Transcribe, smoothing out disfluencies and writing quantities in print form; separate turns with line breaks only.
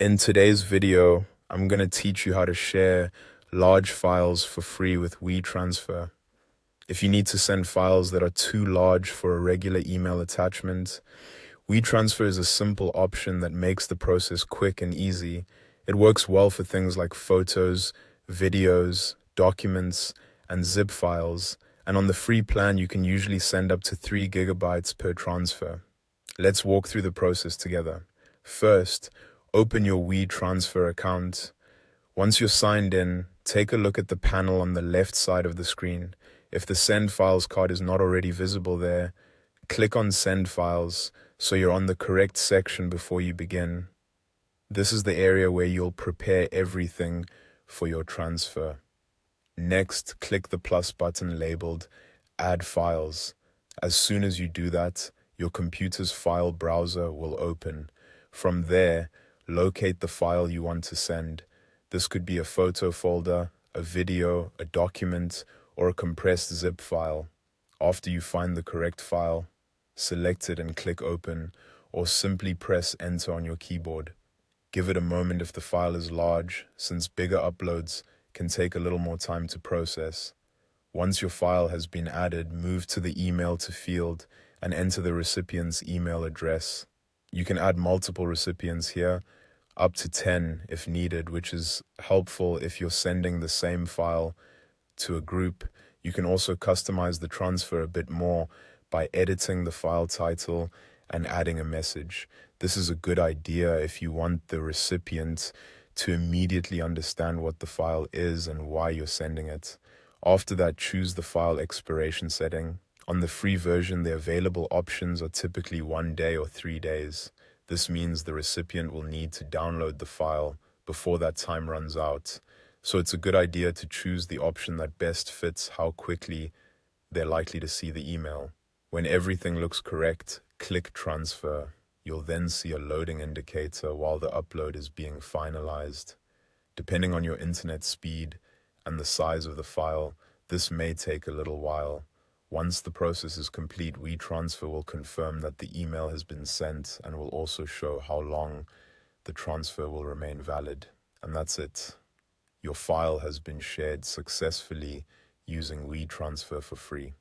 In today's video, I'm going to teach you how to share large files for free with WeTransfer. If you need to send files that are too large for a regular email attachment, WeTransfer is a simple option that makes the process quick and easy. It works well for things like photos, videos, documents, and zip files. And on the free plan, you can usually send up to 3 gigabytes per transfer. Let's walk through the process together. First, open your WeTransfer account. Once you're signed in, take a look at the panel on the left side of the screen. If the Send Files card is not already visible there, click on Send Files so you're on the correct section before you begin. This is the area where you'll prepare everything for your transfer. Next, click the plus button labeled Add Files. As soon as you do that, your computer's file browser will open. From there, locate the file you want to send. This could be a photo folder, a video, a document, or a compressed zip file. After you find the correct file, select it and click Open, or simply press Enter on your keyboard. Give it a moment if the file is large, since bigger uploads can take a little more time to process. Once your file has been added, move to the Email to field and enter the recipient's email address. You can add multiple recipients here, up to 10 if needed, which is helpful if you're sending the same file to a group. You can also customize the transfer a bit more by editing the file title and adding a message. This is a good idea if you want the recipient to immediately understand what the file is and why you're sending it. After that, choose the file expiration setting. On the free version, the available options are typically 1 day or 3 days. This means the recipient will need to download the file before that time runs out. So it's a good idea to choose the option that best fits how quickly they're likely to see the email. When everything looks correct, click Transfer. You'll then see a loading indicator while the upload is being finalized. Depending on your internet speed and the size of the file, this may take a little while. Once the process is complete, WeTransfer will confirm that the email has been sent and will also show how long the transfer will remain valid. And that's it. Your file has been shared successfully using WeTransfer for free.